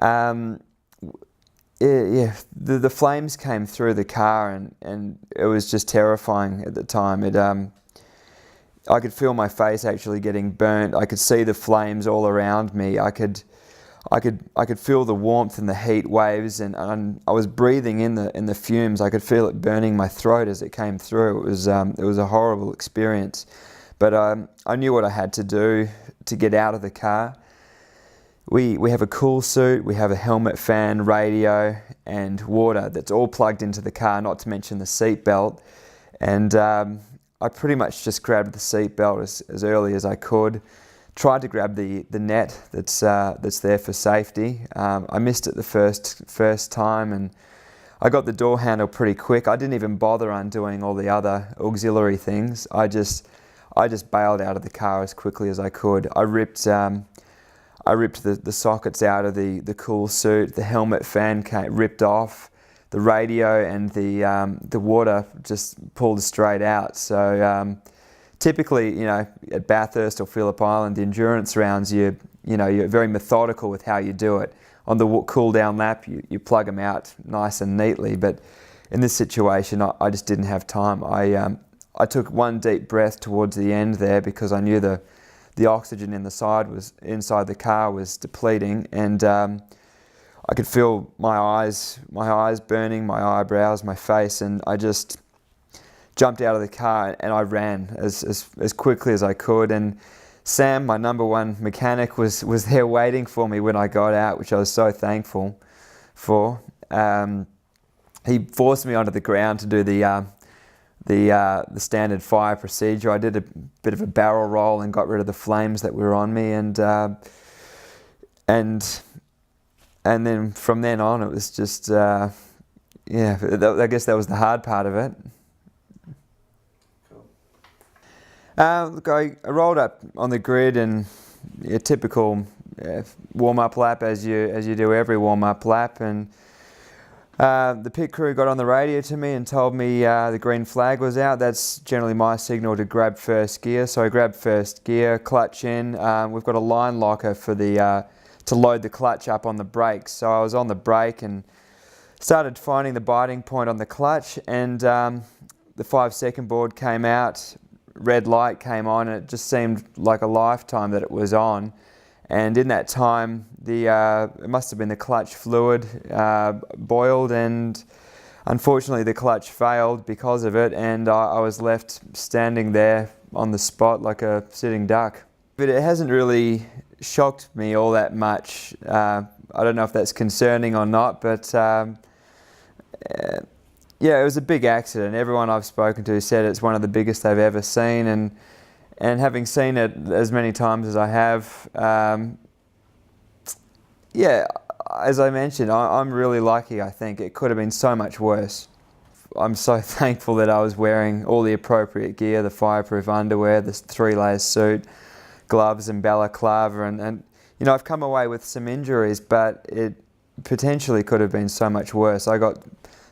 The flames came through the car, and it was just terrifying at the time. I could feel my face actually getting burnt. I could see the flames all around me. I could feel the warmth and the heat waves, and I was breathing in the fumes. I could feel it burning my throat as it came through. It was a horrible experience, but I knew what I had to do to get out of the car. We have a cool suit, we have a helmet, fan, radio and water that's all plugged into the car, not to mention the seat belt. And I pretty much just grabbed the seat belt as early as I could, tried to grab the net that's there for safety. I missed it the first time, and I got the door handle pretty quick. I didn't even bother undoing all the other auxiliary things. I just bailed out of the car as quickly as I could. I ripped the sockets out of the cool suit. The helmet fan ripped off. The radio and the water just pulled straight out. So typically, at Bathurst or Phillip Island, the endurance rounds, you're very methodical with how you do it. On the cool down lap, you plug them out nice and neatly. But in this situation, I just didn't have time. I took one deep breath towards the end there because I knew the oxygen inside the car was depleting, and I could feel my eyes burning, my eyebrows, my face, and I just jumped out of the car and I ran as quickly as I could. And Sam, my number one mechanic, was there waiting for me when I got out, which I was so thankful for. He forced me onto the ground to do the standard fire procedure. I did a bit of a barrel roll and got rid of the flames that were on me, and then from then on it was just I guess that was the hard part of it. Look, I rolled up on the grid, and a typical warm-up lap as you do every warm-up lap, and the pit crew got on the radio to me and told me the green flag was out. That's generally my signal to grab first gear. So I grabbed first gear, clutch in. We've got a line locker for to load the clutch up on the brakes. So I was on the brake and started finding the biting point on the clutch, and the 5-second board came out, red light came on, and it just seemed like a lifetime that it was on. And in that time, it must have been the clutch fluid boiled, and unfortunately the clutch failed because of it, and I was left standing there on the spot like a sitting duck. But it hasn't really shocked me all that much. I don't know if that's concerning or not, but yeah, it was a big accident. Everyone I've spoken to said it's one of the biggest they've ever seen, and having seen it as many times as I have, as I mentioned, I'm really lucky. I think it could have been so much worse. I'm so thankful that I was wearing all the appropriate gear, the fireproof underwear, the 3-layer suit, gloves and balaclava, and I've come away with some injuries, but it potentially could have been so much worse. I got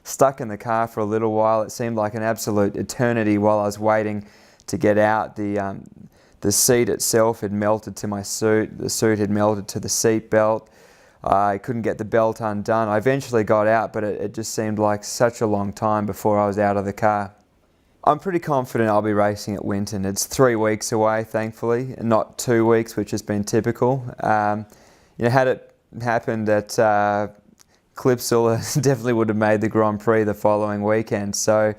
stuck in the car for a little while. It seemed like an absolute eternity while I was waiting to get out. The seat itself had melted to my suit. The suit had melted to the seat belt. I couldn't get the belt undone. I eventually got out, but it just seemed like such a long time before I was out of the car. I'm pretty confident I'll be racing at Winton. It's 3 weeks away, thankfully, and not 2 weeks, which has been typical. Had it happened at Clipsal, it definitely would have made the Grand Prix the following weekend. So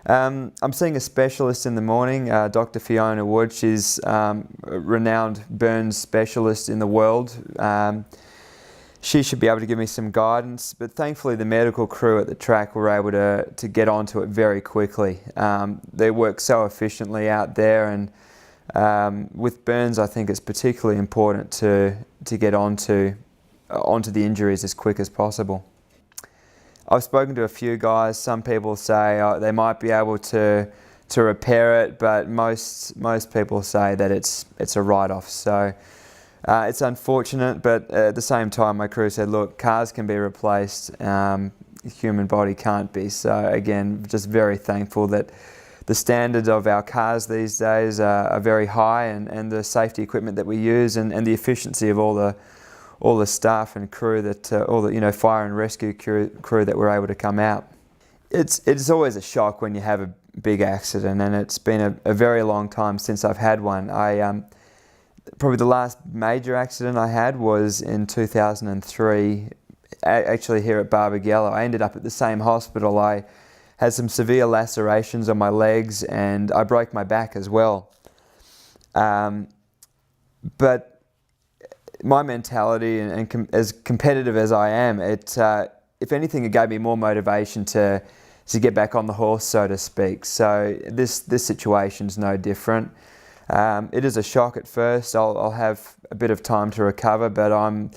I'm seeing a specialist in the morning, Dr. Fiona Wood. She's a renowned burns specialist in the world. She should be able to give me some guidance, but thankfully the medical crew at the track were able to get onto it very quickly. They work so efficiently out there, and with burns I think it's particularly important to get onto the injuries as quick as possible. I've spoken to a few guys. Some people say they might be able to repair it, but most people say that it's a write-off. So it's unfortunate, but at the same time my crew said, look, cars can be replaced, the human body can't be. So again, just very thankful that the standards of our cars these days are very high, and the safety equipment that we use, and the efficiency of all all the staff and crew all the fire and rescue crew that were able to come out. It's always a shock when you have a big accident, and it's been a very long time since I've had one. Probably the last major accident I had was in 2003, actually here at Barbagallo. I ended up at the same hospital. I had some severe lacerations on my legs, and I broke my back as well. But my mentality, and as competitive as I am, if anything, it gave me more motivation to get back on the horse, so to speak. So this situation's no different. It is a shock at first. I'll have a bit of time to recover, but I'm